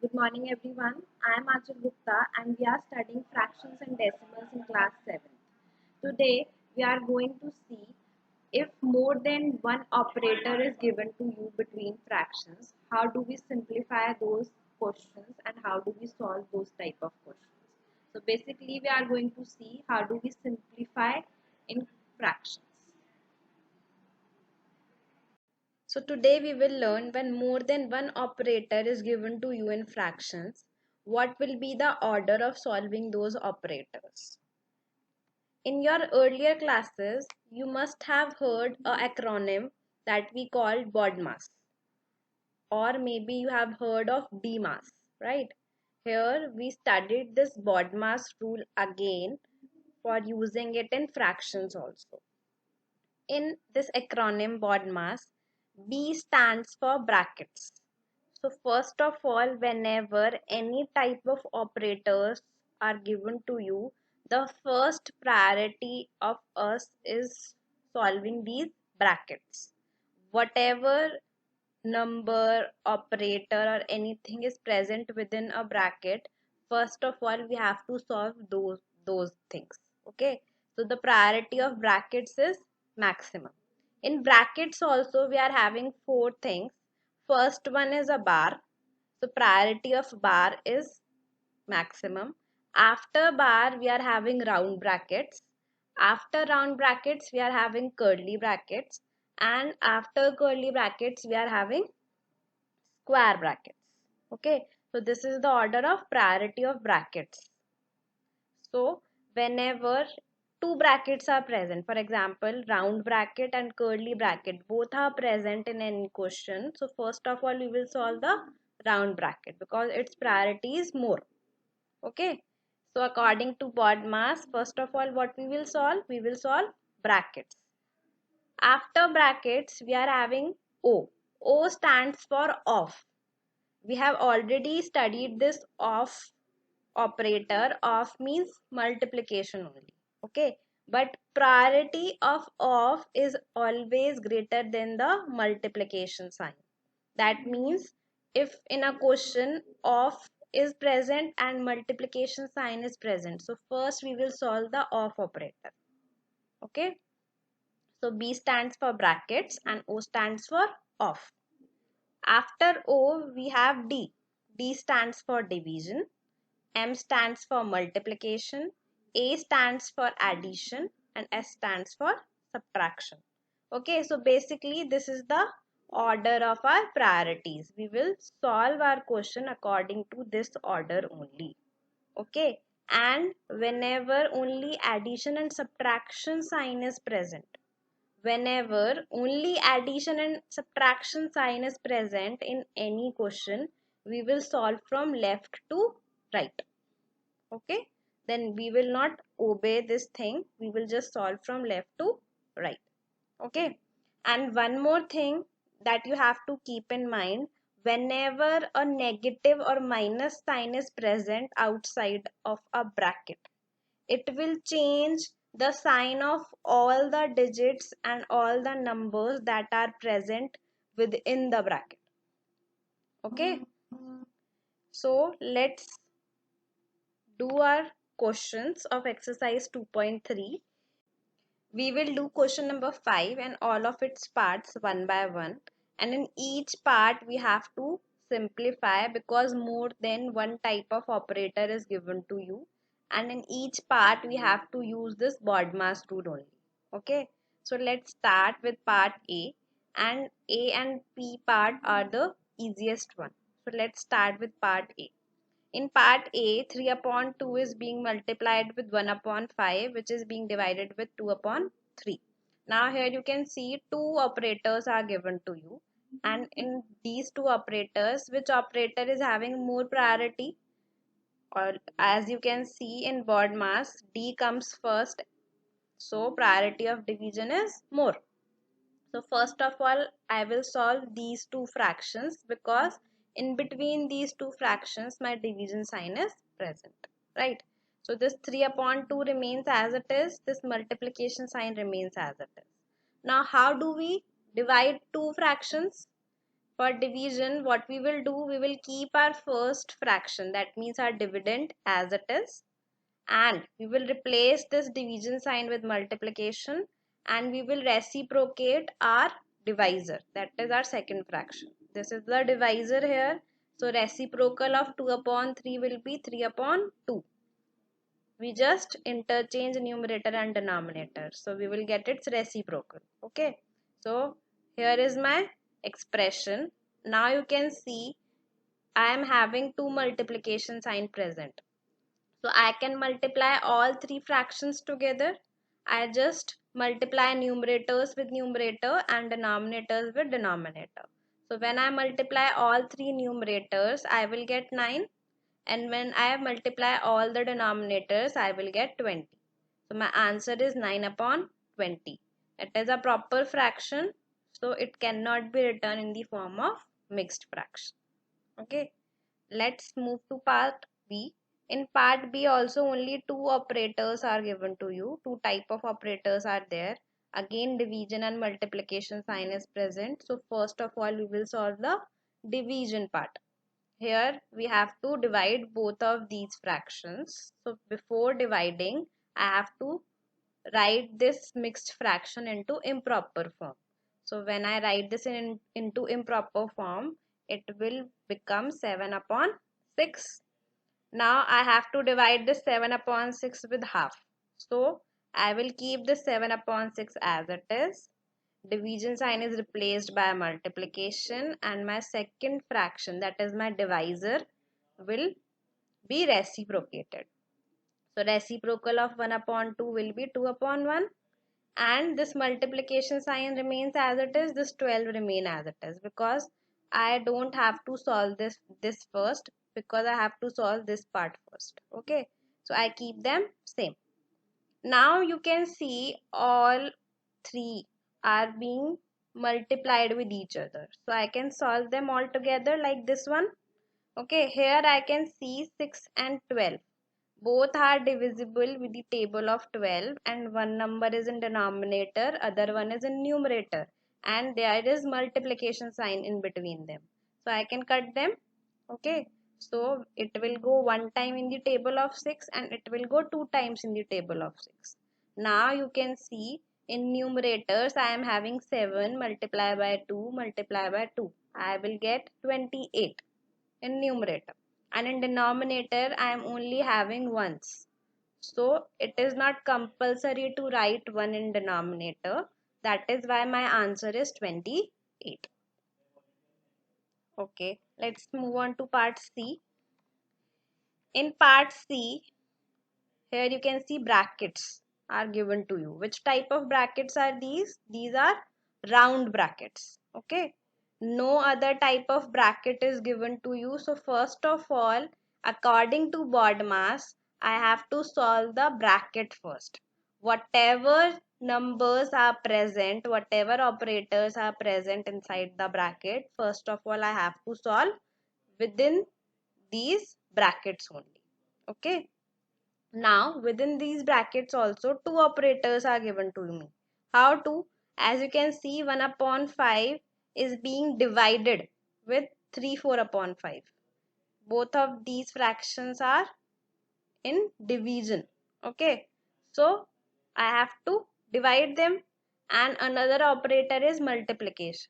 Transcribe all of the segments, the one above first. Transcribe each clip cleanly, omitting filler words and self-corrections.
Good morning, everyone. I am Achal Gupta and we are studying fractions and decimals in class 7th. Today, we are going to see if more than one operator is given to you between fractions, how do we simplify those questions and how do we solve those type of questions. So basically, we are going to see how do we simplify in fractions. So today we will learn when more than one operator is given to you in fractions, what will be the order of solving those operators. In your earlier classes, you must have heard a acronym that we call BODMAS, or maybe you have heard of DMAS, right? Here we studied this BODMAS rule again for using it in fractions also. In this acronym BODMAS, B stands for brackets. So first of all, whenever any type of operators are given to you, the first priority of us is solving these brackets. Whatever number, operator or anything is present within a bracket, first of all we have to solve those things. Okay, so the priority of brackets is maximum. In brackets also we are having four things. First one is a bar, so priority of bar is maximum. After bar we are having round brackets. After round brackets we are having curly brackets, and after curly brackets we are having square brackets. Okay, so this is the order of priority of brackets. So whenever two brackets are present, for example round bracket and curly bracket, both are present in any question, so first of all we will solve the round bracket because its priority is more. Okay, so according to BODMAS, first of all what we will solve? We will solve brackets. After brackets we are having O. O stands for off. We have already studied this off operator. Off means multiplication only. Okay, but priority of off is always greater than the multiplication sign. That means if in a question off is present and multiplication sign is present, so first we will solve the off operator. Okay, so B stands for brackets and O stands for off. After O we have D. D stands for division, M stands for multiplication, A stands for addition, and S stands for subtraction. Okay, so basically this is the order of our priorities. We will solve our question according to this order only. Okay, and whenever only addition and subtraction sign is present, whenever only addition and subtraction sign is present in any question, we will solve from left to right. Okay, then we will not obey this thing, we will just solve from left to right. Okay, and one more thing that you have to keep in mind, whenever a negative or minus sign is present outside of a bracket, it will change the sign of all the digits and all the numbers that are present within the bracket. Okay, so let's do our questions of exercise 2.3. We will do question number 5 and all of its parts one by one, and in each part we have to simplify because more than one type of operator is given to you, and in each part we have to use this BODMAS rule only. Okay, so let's start with part A, and A and P part are the easiest one. So let's start with part A. In part A, 3 upon 2 is being multiplied with 1 upon 5, which is being divided with 2 upon 3. Now here you can see two operators are given to you, and in these two operators, which operator is having more priority? Or as you can see in BODMAS, D comes first, so priority of division is more. So first of all, I will solve these two fractions because in between these two fractions, my division sign is present, right? So this 3 upon 2 remains as it is. This multiplication sign remains as it is. Now, how do we divide two fractions? For division, what we will do, we will keep our first fraction, that means our dividend, as it is, and we will replace this division sign with multiplication, and we will reciprocate our divisor, that is our second fraction. This is the divisor here, so reciprocal of 2 upon 3 will be 3 upon 2. We just interchange numerator and denominator, so we will get its reciprocal. Okay, so here is my expression. Now you can see I am having two multiplication sign present, so I can multiply all three fractions together. I just multiply numerators with numerator and denominators with denominator. So when I multiply all three numerators, I will get 9, and when I multiply all the denominators, I will get 20. So my answer is 9 upon 20. It is a proper fraction, so it cannot be written in the form of mixed fraction. Okay, let's move to part B. In part B also only two operators are given to you. Two type of operators are there. Again division and multiplication sign is present. So first of all we will solve the division part. Here we have to divide both of these fractions. So before dividing, I have to write this mixed fraction into improper form. So when I write this into improper form, it will become 7 upon 6. Now I have to divide this 7 upon 6 with half. So I will keep this 7 upon 6 as it is. Division sign is replaced by multiplication, and my second fraction, that is my divisor, will be reciprocated. So reciprocal of 1 upon 2 will be 2 upon 1, and this multiplication sign remains as it is, this 12 remain as it is, because I don't have to solve this first, because I have to solve this part first. Okay, so I keep them same. Now you can see all three are being multiplied with each other, so I can solve them all together like this one. Okay, here I can see 6 and 12. Both are divisible with the table of 12, and one number is in denominator, other one is in numerator, and there is multiplication sign in between them. So I can cut them. Okay, so it will go one time in the table of 6 and it will go two times in the table of 6. Now you can see in numerators I am having 7 multiplied by 2 multiplied by 2. I will get 28 in numerator, and in denominator I am only having ones, so it is not compulsory to write 1 in denominator. That is why my answer is 28. Okay, let's move on to part C. In part C, here you can see brackets are given to you. Which type of brackets are these? These are round brackets. Okay, no other type of bracket is given to you. So first of all, according to BODMAS, I have to solve the bracket first. Whatever numbers are present, whatever operators are present inside the bracket, first of all I have to solve within these brackets only. Okay, now within these brackets also two operators are given to me. How to? As you can see, 1 upon 5 is being divided with 3 4 upon 5. Both of these fractions are in division. Okay, so I have to divide them, and another operator is multiplication.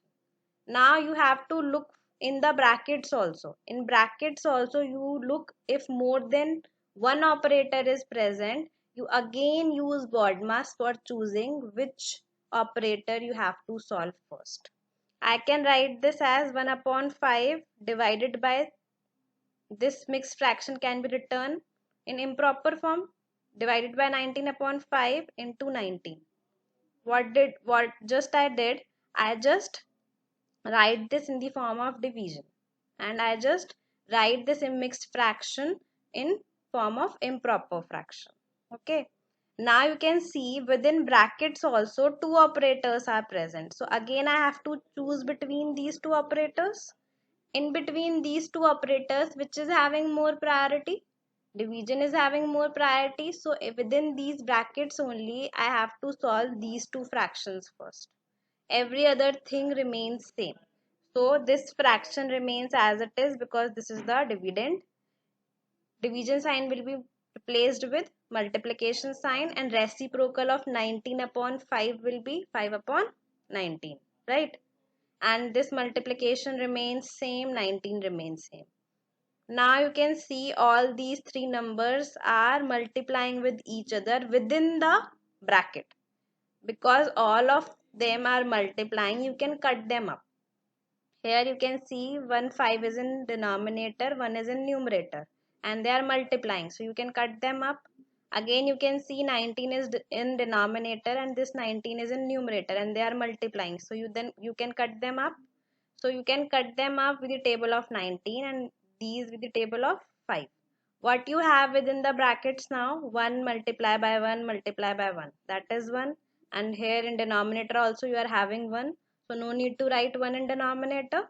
Now you have to look in the brackets also. In brackets also you look, if more than one operator is present, you again use BODMAS for choosing which operator you have to solve first. I can write this as 1 upon 5 divided by, this mixed fraction can be written in improper form, divided by 19 upon 5 into 19. What just I did, I just write this in the form of division, and I just write this in mixed fraction in form of improper fraction. Okay, now you can see within brackets also two operators are present, so again I have to choose between these two operators. In between these two operators, which is having more priority? Division is having more priority, so within these brackets only I have to solve these two fractions first. Every other thing remains same. So this fraction remains as it is because this is the dividend. Division sign will be replaced with multiplication sign, and reciprocal of 19 upon 5 will be 5 upon 19, right? And this multiplication remains same, 19 remains same. Now you can see all these three numbers are multiplying with each other within the bracket. Because all of them are multiplying, you can cut them up. Here you can see 1 5 is in denominator, 1 is in numerator, and they are multiplying. So you can cut them up. Again you can see 19 is in denominator and this 19 is in numerator and they are multiplying. So you can cut them up. So you can cut them up with the table of 19 and these with the table of 5. What you have within the brackets now, 1 multiply by 1 multiply by 1. That is 1. And here in denominator also you are having 1. So no need to write 1 in denominator.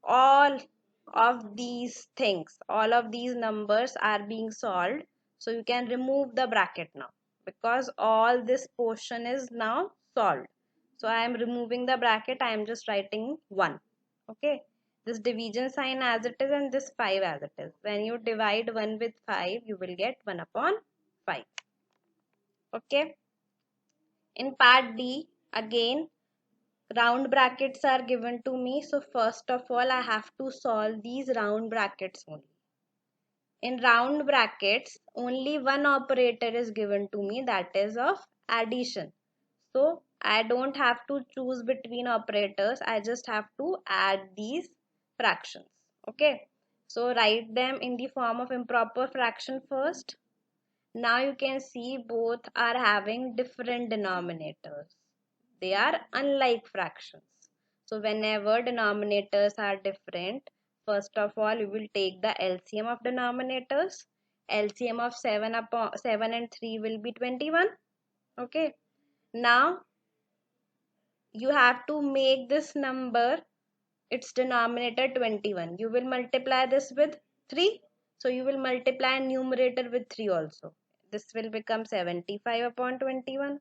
All of these things, all of these numbers are being solved. So you can remove the bracket now because all this portion is now solved. So I am removing the bracket. I am just writing 1. Okay. This division sign as it is and this 5 as it is. When you divide 1 with 5, you will get 1 upon 5. Okay. In part D, again, round brackets are given to me. So first of all, I have to solve these round brackets only. In round brackets, only one operator is given to me, that is of addition. So I don't have to choose between operators. I just have to add these fractions. Okay. So write them in the form of improper fraction first. Now you can see both are having different denominators. They are unlike fractions. So whenever denominators are different, first of all you will take the LCM of denominators. LCM of 7 and 3 will be 21. Okay. Now you have to make this number its denominator 21. You will multiply this with 3. So you will multiply numerator with 3 also. This will become 75 upon 21.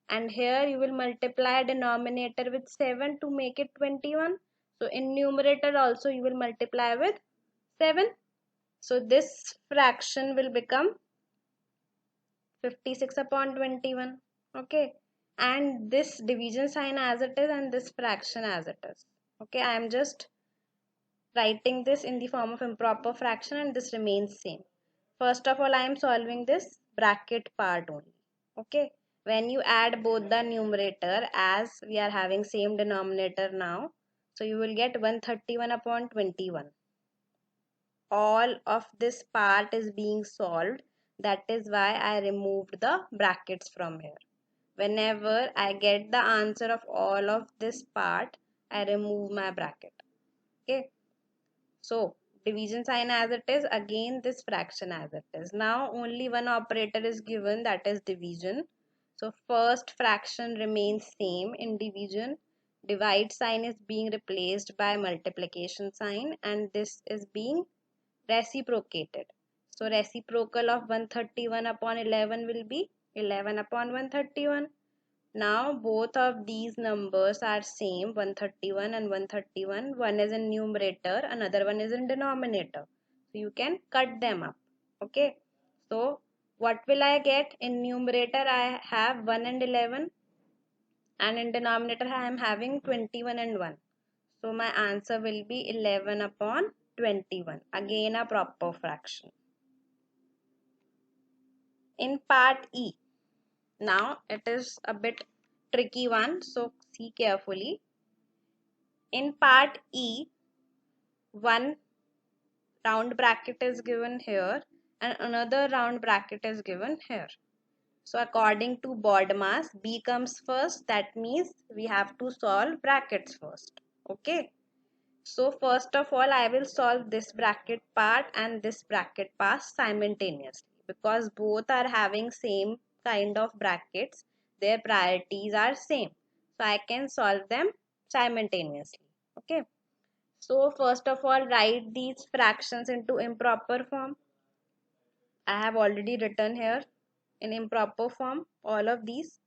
And here you will multiply denominator with 7 to make it 21. So in numerator also you will multiply with 7. So this fraction will become 56 upon 21. Okay. And this division sign as it is and this fraction as it is. Okay. I am just writing this in the form of improper fraction and this remains same. First of all, I am solving this bracket part only. Okay. When you add both the numerator, as we are having same denominator now, so you will get 131 upon 21. All of this part is being solved. That is why I removed the brackets from here. Whenever I get the answer of all of this part, I remove my bracket. Okay. So division sign as it is, again this fraction as it is. Now only one operator is given, that is division. So first fraction remains same in division. Divide sign is being replaced by multiplication sign and this is being reciprocated. So reciprocal of 131 upon 11 will be 11 upon 131. Now both of these numbers are same, 131 and 131. One is in numerator, another one is in denominator. So you can cut them up. Okay. So what will I get? In numerator I have 1 and 11 and in denominator I am having 21 and 1. So my answer will be 11 upon 21. Again a proper fraction. In part E, now it is a bit tricky one, so see carefully. In part E, one round bracket is given here and another round bracket is given here. So according to BODMAS, B comes first. That means we have to solve brackets first. Okay. So first of all, I will solve this bracket part and this bracket part simultaneously because both are having same kind of brackets. Their priorities are same. So I can solve them simultaneously. Okay. So first of all, write these fractions into improper form. I have already written here in improper form all of these,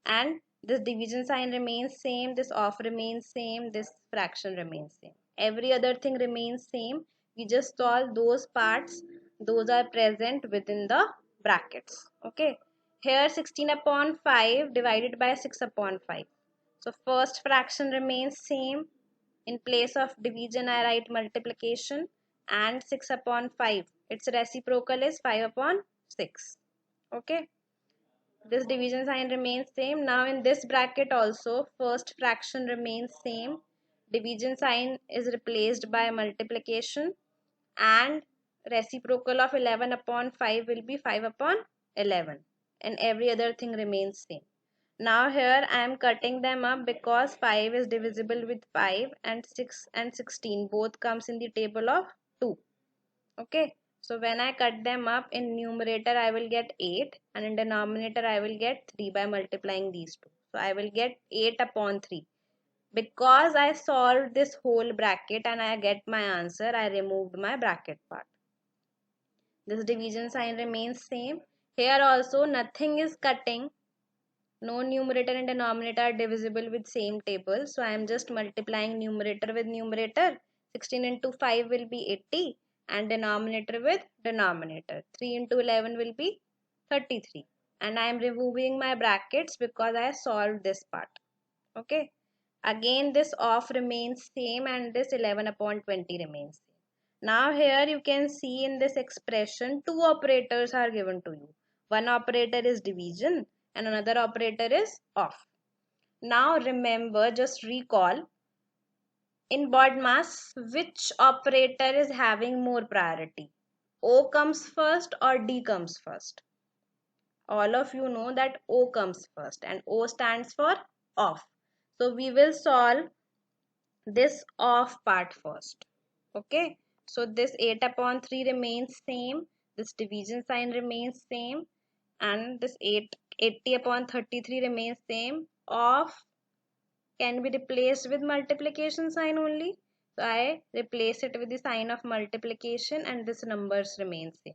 and This division sign remains same, this off remains same, this fraction remains same. Every other thing remains same. We just solve those parts, those are present within the brackets. Okay. Here 16 upon 5 divided by 6 upon 5. So first fraction remains same. In place of division, I write multiplication, and 6 upon 5. Its reciprocal is 5 upon 6. Okay. This division sign remains same. Now in this bracket also, first fraction remains same. Division sign is replaced by multiplication, and reciprocal of 11 upon 5 will be 5 upon 11, and every other thing remains same. Now here I am cutting them up because 5 is divisible with 5, and 6 and 16 both comes in the table of 2. Okay, so when I cut them up, in numerator I will get 8, and in denominator I will get 3 by multiplying these two. So I will get 8 upon 3. Because I solved this whole bracket and I get my answer, I removed my bracket part. This division sign remains same. Here also nothing is cutting. No numerator and denominator are divisible with same table. So I am just multiplying numerator with numerator. 16 into 5 will be 80, and denominator with denominator. 3 into 11 will be 33. And I am removing my brackets because I solved this part. Okay. Again this off remains same, and this 11 upon 20 remains same. Now here you can see in this expression two operators are given to you. One operator is division and another operator is off. Now remember, just recall, in BODMAS which operator is having more priority? O comes first or D comes first? All of you know that O comes first, and O stands for off. So we will solve this off part first. Okay, so this 8 upon 3 remains same, this division sign remains same, and this 80 upon 33 remains same. Off can be replaced with multiplication sign only, so I replace it with the sign of multiplication, and this numbers remain same.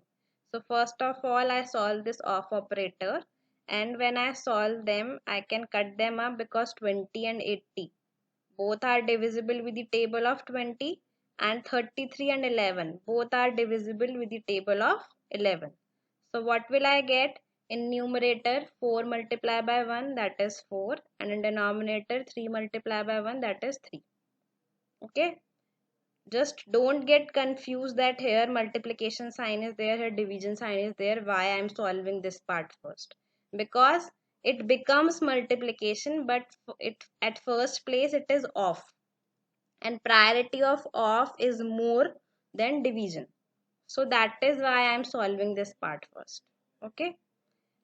So first of all I solve this off operator, and when I solve them I can cut them up because 20 and 80 both are divisible with the table of 20, and 33 and 11 both are divisible with the table of 11. So what will I get? In numerator 4 multiplied by 1, that is 4, and in denominator 3 multiplied by 1, that is 3. Okay, just don't get confused that here multiplication sign is there, here division sign is there. Why I am solving this part first? Because it becomes multiplication, but it at first place it is off, and priority of off is more than division. So that is why I am solving this part first. Okay.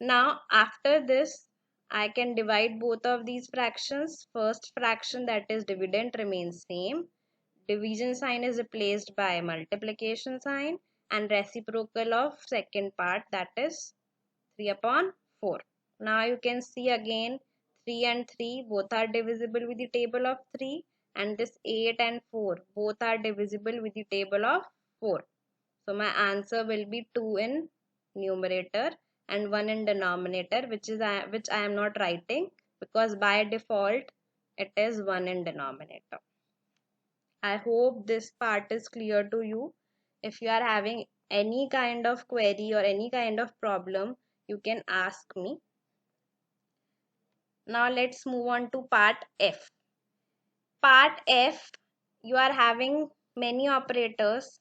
Now after this I can divide both of these fractions. First fraction, that is dividend, remains same. Division sign is replaced by multiplication sign, and reciprocal of second part, that is 3 upon 4. Now you can see again 3 and 3 both are divisible with the table of 3, and this 8 and 4 both are divisible with the table of 4. So my answer will be 2 in numerator and 1 in denominator, which I am not writing because by default it is 1 in denominator. I hope this part is clear to you. If you are having any kind of query or any kind of problem, you can ask me. Now let's move on to part F. Part F, you are having many operators.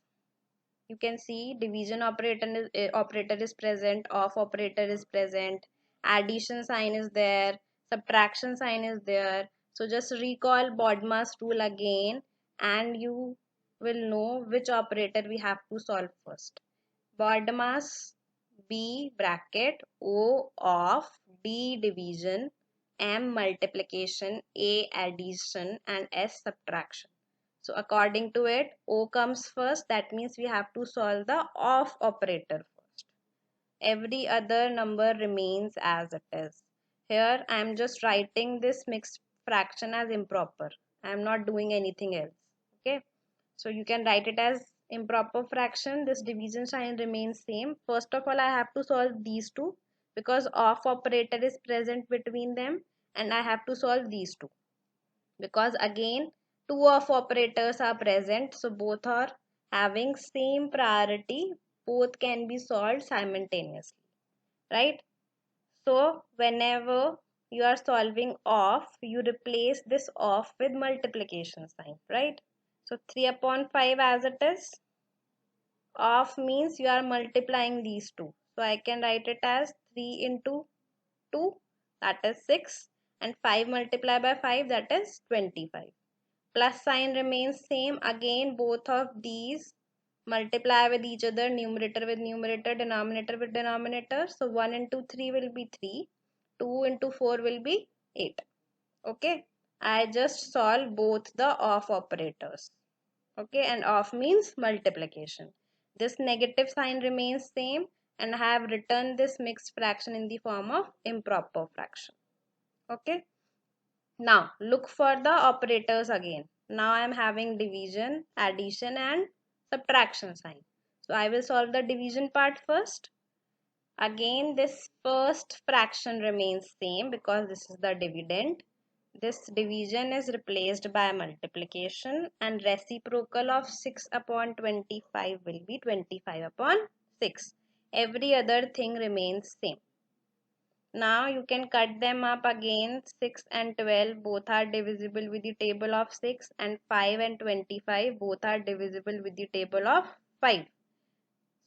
You can see division operator is present, off operator is present, addition sign is there, subtraction sign is there. So just recall BODMAS rule again, and you will know which operator we have to solve first. BODMAS: B bracket, O off, D division, M multiplication, A addition, and S subtraction. So according to it, O comes first. That means we have to solve the off operator first. Every other number remains as it is. Here I am just writing this mixed fraction as improper. I am not doing anything else. Okay. So you can write it as improper fraction. This division sign remains same. First of all I have to solve these two because off operator is present between them, and I have to solve these two, because again two of operators are present, so both are having same priority, both can be solved simultaneously, right? So whenever you are solving off, you replace this off with multiplication sign, right? So 3 upon 5 as it is. Off means you are multiplying these two. So I can write it as 3 into 2, that is 6, and 5 multiplied by 5, that is 25. Plus sign remains same. Again both of these multiply with each other, numerator with numerator, denominator with denominator. So 1 into 3 will be 3, 2 into 4 will be 8. Okay, I just solve both the off operators. Okay, and off means multiplication. This negative sign remains same, and I have written this mixed fraction in the form of improper fraction. Okay, now look for the operators again. Now I am having division, addition and subtraction sign. So I will solve the division part first. Again this first fraction remains same because this is the dividend. This division is replaced by multiplication, and reciprocal of 6 upon 25 will be 25 upon 6. Every other thing remains same. Now you can cut them up again. 6 and 12 both are divisible with the table of 6, and 5 and 25 both are divisible with the table of 5.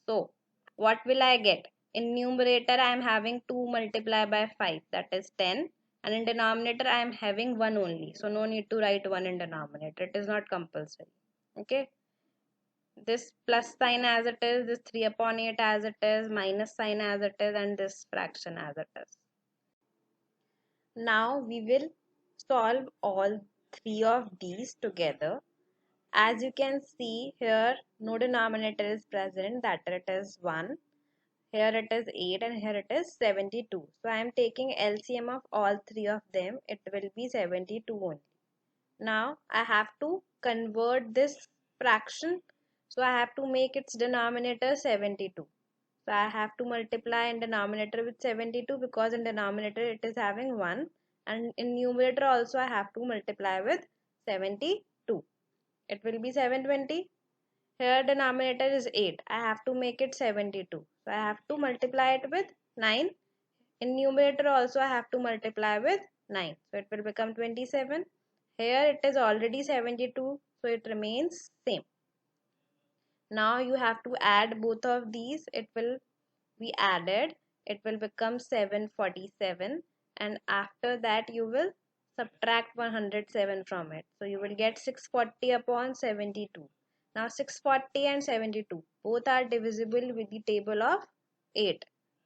So what will I get? In numerator I am having 2 multiplied by 5, that is 10, and in denominator I am having 1 only. So no need to write 1 in denominator. It is not compulsory. Okay. This plus sign as it is, this 3 upon 8 as it is, minus sign as it is, and this fraction as it is. Now we will solve all three of these together. As you can see here, no denominator is present, that it is 1. Here it is 8 and here it is 72. So I am taking LCM of all three of them. It will be 72 only. Now I have to convert this fraction. So I have to make its denominator 72. So I have to multiply in denominator with 72 because in denominator it is having 1, and in numerator also I have to multiply with 72. It will be 720. Here denominator is 8. I have to make it 72. So I have to multiply it with 9. In numerator also I have to multiply with 9. So it will become 27. Here it is already 72. So it remains same. Now you have to add both of these. It will be added. It will become 747. And after that you will subtract 107 from it. So you will get 640 upon 72. Now 640 and 72 both are divisible with the table of 8.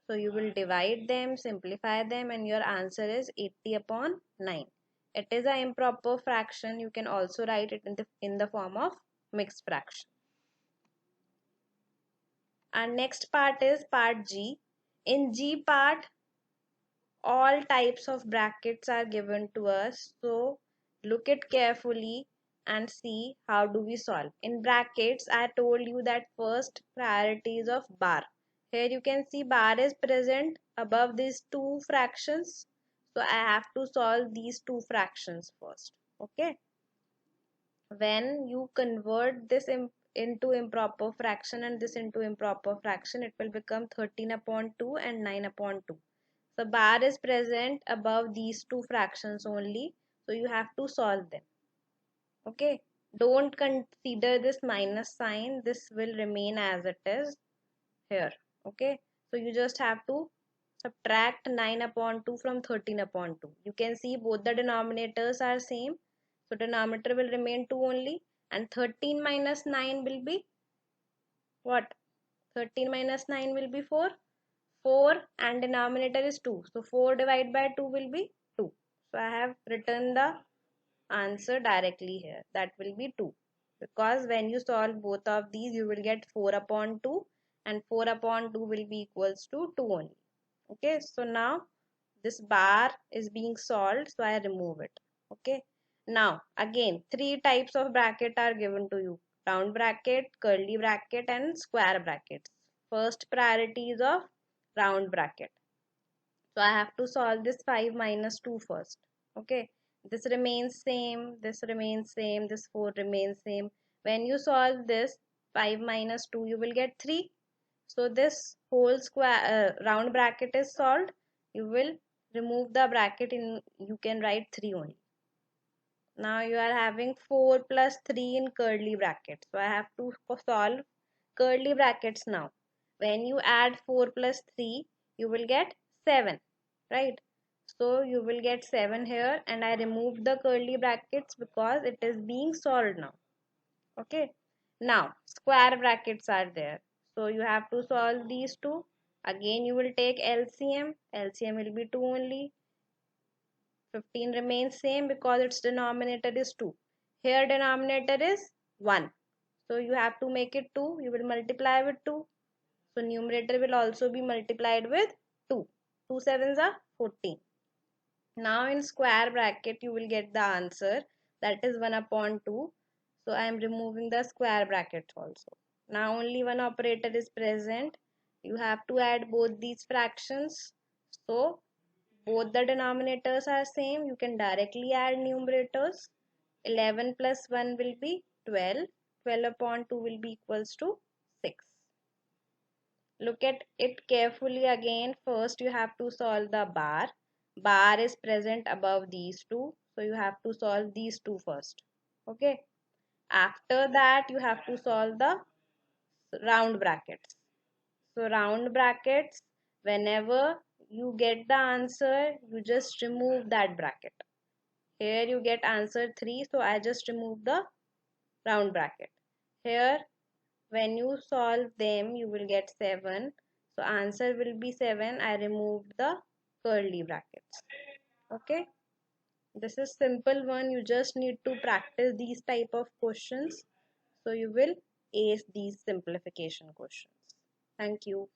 So you will divide them, simplify them, and your answer is 80 upon 9. It is an improper fraction. You can also write it in the form of mixed fraction. Our next part is part G. In G part, all types of brackets are given to us. So look it carefully and see how do we solve. In brackets, I told you that first priority is of bar. Here you can see bar is present above these two fractions. So I have to solve these two fractions first. Okay. When you convert this into improper fraction and this into improper fraction, it will become 13 upon 2 and 9 upon 2. The bar is present above these two fractions only, so you have to solve them. Okay, don't consider this minus sign. This will remain as it is here. Okay, so you just have to subtract 9 upon 2 from 13 upon 2. You can see both the denominators are same, so denominator will remain 2 only, and 13 minus 9 will be what? 13 minus 9 will be 4. 4 and denominator is 2. So 4 divided by 2 will be 2. So I have written the answer directly here. That will be 2. Because when you solve both of these, you will get 4 upon 2, and 4 upon 2 will be equals to 2 only. Okay, so now this bar is being solved, so I remove it. Okay, now again, three types of bracket are given to you: round bracket, curly bracket, and square brackets. First priority is of round bracket. So I have to solve this 5 minus 2 first. Okay, this remains same, this remains same, this 4 remains same. When you solve this, 5 minus 2, you will get 3. So this whole square round bracket is solved. You will remove the bracket in, you can write 3 only. Now you are having 4 plus 3 in curly brackets. So I have to solve curly brackets now. When you add 4 plus 3, you will get 7, right? So you will get 7 here, and I removed the curly brackets because it is being solved now. Okay. Now square brackets are there. So you have to solve these two. Again you will take LCM. LCM will be 2 only. 15 remains same because its denominator is 2. Here denominator is 1. So you have to make it 2. You will multiply with 2. So numerator will also be multiplied with 2. 2 sevens are 14. Now in square bracket you will get the answer, that is 1 upon 2. So I am removing the square brackets also. Now only one operator is present. You have to add both these fractions. So both the denominators are same. You can directly add numerators. 11 plus 1 will be 12. 12 upon 2 will be equals to 6. Look at it carefully again. First you have to solve the bar. Bar is present above these two. So you have to solve these two first. Okay. After that you have to solve the round brackets. So round brackets, whenever you get the answer, you just remove that bracket. Here you get answer 3, so I just remove the round bracket. Here when you solve them, you will get 7. So answer will be 7. I removed the curly brackets. Okay. This is simple one. You just need to practice these type of questions. So you will ace these simplification questions. Thank you.